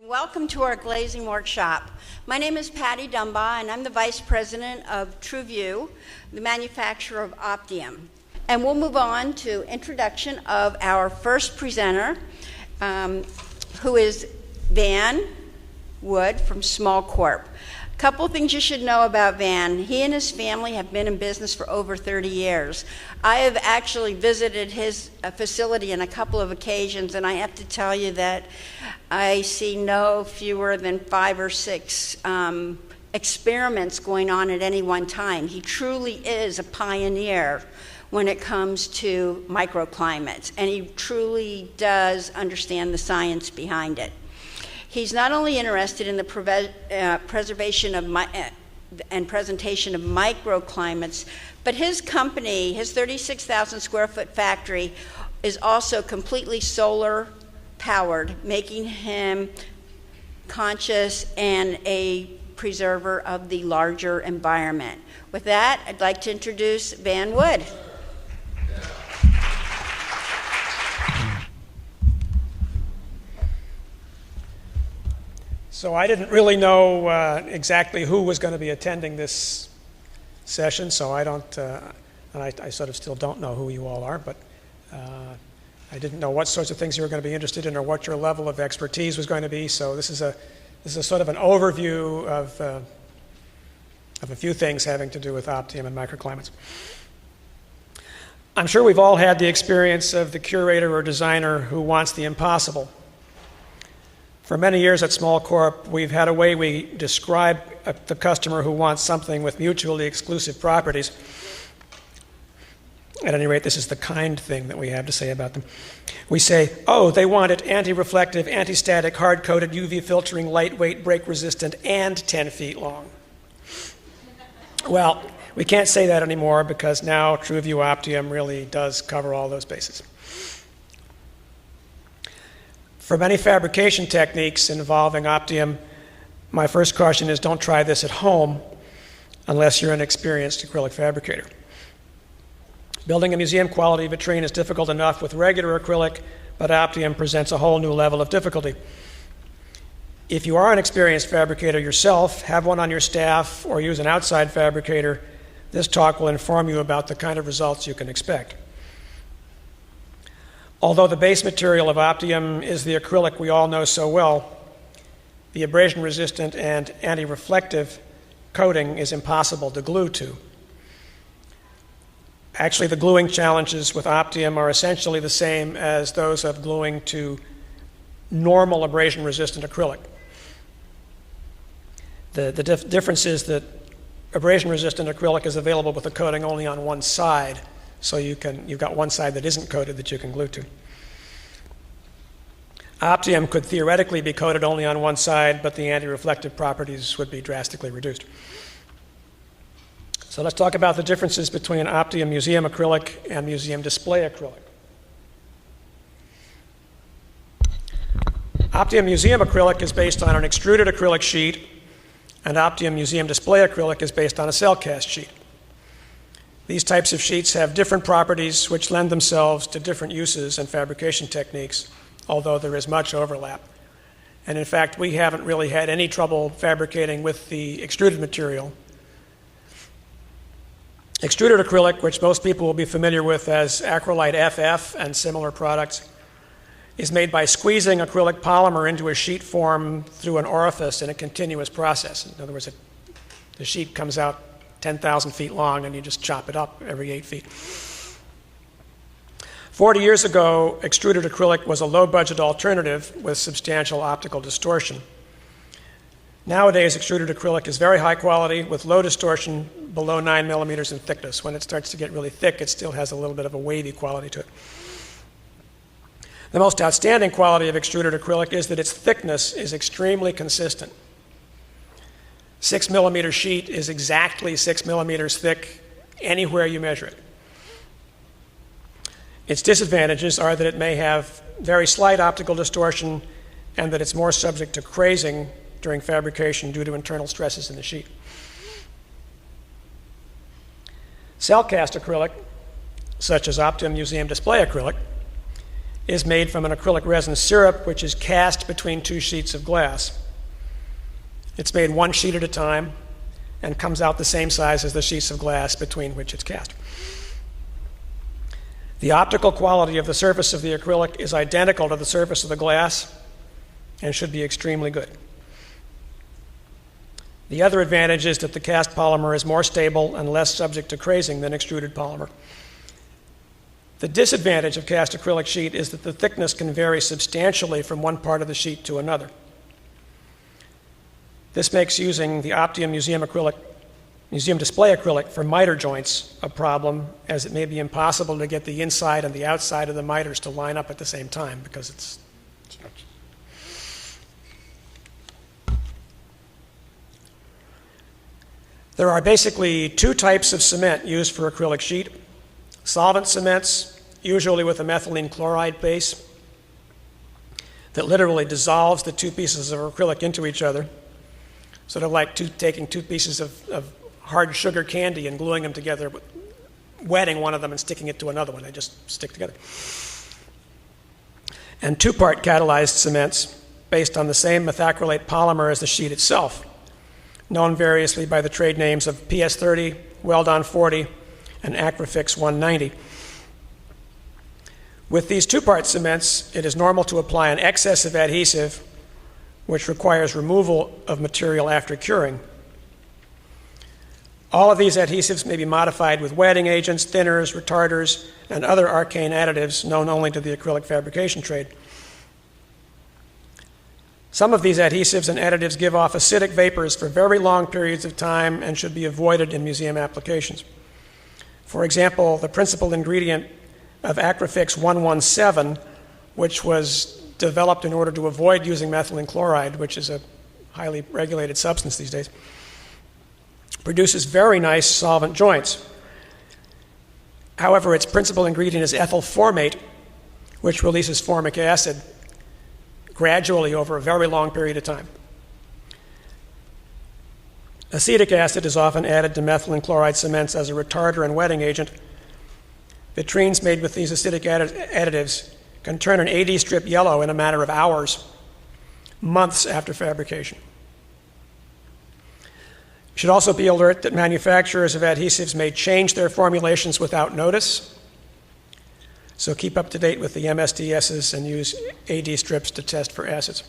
Welcome to our glazing workshop. My name is Patty Dumbaugh, and I'm the Vice President of TrueView, the manufacturer of Optium. And we'll move on to introduction of our first presenter, who is Van Wood from SmallCorp. A couple things you should know about Van. He and his family have been in business for over 30 years. I have actually visited his facility on a couple of occasions, and I have to tell you that I see no fewer than 5 or 6 experiments going on at any one time. He truly is a pioneer when it comes to microclimates, and he truly does understand the science behind it. He's not only interested in the preservation of and presentation of microclimates, but his company, his 36,000 square foot factory, is also completely solar powered, making him conscious and a preserver of the larger environment. With that, I'd like to introduce Van Wood. So I didn't really know exactly who was going to be attending this session, so I don't, and I sort of still don't know who you all are, but I didn't know what sorts of things you were going to be interested in or what your level of expertise was going to be. So this is a sort of an overview of a few things having to do with Optium and microclimates. I'm sure we've all had the experience of the curator or designer who wants the impossible. For many years at SmallCorp, we've had a way we describe the customer who wants something with mutually exclusive properties. At any rate, this is the kind thing that we have to say about them. We say, oh, they want it anti-reflective, anti-static, hard-coated, UV filtering, lightweight, break-resistant, and 10 feet long. Well, we can't say that anymore because now TrueView Optium really does cover all those bases. For many fabrication techniques involving Optium, my first caution is don't try this at home unless you're an experienced acrylic fabricator. Building a museum-quality vitrine is difficult enough with regular acrylic, but Optium presents a whole new level of difficulty. If you are an experienced fabricator yourself, have one on your staff, or use an outside fabricator, this talk will inform you about the kind of results you can expect. Although the base material of Optium is the acrylic we all know so well, the abrasion-resistant and anti-reflective coating is impossible to glue to. Actually, the gluing challenges with Optium are essentially the same as those of gluing to normal abrasion-resistant acrylic. The difference is that abrasion-resistant acrylic is available with the coating only on one side, so you've got one side that isn't coated that you can glue to. Optium could theoretically be coated only on one side, but the anti-reflective properties would be drastically reduced. So let's talk about the differences between Optium museum acrylic and museum display acrylic. Optium museum acrylic is based on an extruded acrylic sheet, and Optium museum display acrylic is based on a cell cast sheet. These types of sheets have different properties which lend themselves to different uses and fabrication techniques, although there is much overlap. And in fact, we haven't really had any trouble fabricating with the extruded material. Extruded acrylic, which most people will be familiar with as Acrylic FF and similar products, is made by squeezing acrylic polymer into a sheet form through an orifice in a continuous process. In other words, the sheet comes out 10,000 feet long, and you just chop it up every 8 feet. 40 years ago, extruded acrylic was a low-budget alternative with substantial optical distortion. Nowadays, extruded acrylic is very high quality with low distortion below 9 millimeters in thickness. When it starts to get really thick, it still has a little bit of a wavy quality to it. The most outstanding quality of extruded acrylic is that its thickness is extremely consistent. 6 millimeter sheet is exactly 6 millimeters thick anywhere you measure it. Its disadvantages are that it may have very slight optical distortion and that it's more subject to crazing during fabrication due to internal stresses in the sheet. Cell cast acrylic, such as Optium museum display acrylic, is made from an acrylic resin syrup, which is cast between two sheets of glass. It's made one sheet at a time and comes out the same size as the sheets of glass between which it's cast. The optical quality of the surface of the acrylic is identical to the surface of the glass and should be extremely good. The other advantage is that the cast polymer is more stable and less subject to crazing than extruded polymer. The disadvantage of cast acrylic sheet is that the thickness can vary substantially from one part of the sheet to another. This makes using the Optium museum display acrylic for miter joints a problem, as it may be impossible to get the inside and the outside of the miters to line up at the same time because it's There are basically two types of cement used for acrylic sheet. Solvent cements, usually with a methylene chloride base, that literally dissolves the two pieces of acrylic into each other, sort of like taking two pieces of hard sugar candy and gluing them together, wetting one of them and sticking it to another one. They just stick together. And two-part catalyzed cements based on the same methacrylate polymer as the sheet itself, known variously by the trade names of PS30, Weldon 40, and Acryfix 190. With these two-part cements, it is normal to apply an excess of adhesive, which requires removal of material after curing. All of these adhesives may be modified with wetting agents, thinners, retarders, and other arcane additives known only to the acrylic fabrication trade. Some of these adhesives and additives give off acidic vapors for very long periods of time and should be avoided in museum applications. For example, the principal ingredient of Acryfix 117, which was developed in order to avoid using methylene chloride, which is a highly regulated substance these days, produces very nice solvent joints. However, its principal ingredient is ethyl formate, which releases formic acid gradually over a very long period of time. Acetic acid is often added to methylene chloride cements as a retarder and wetting agent. Vitrines made with these acidic additives can turn an AD strip yellow in a matter of hours, months after fabrication. You should also be alert that manufacturers of adhesives may change their formulations without notice, so keep up to date with the MSDSs and use AD strips to test for acids.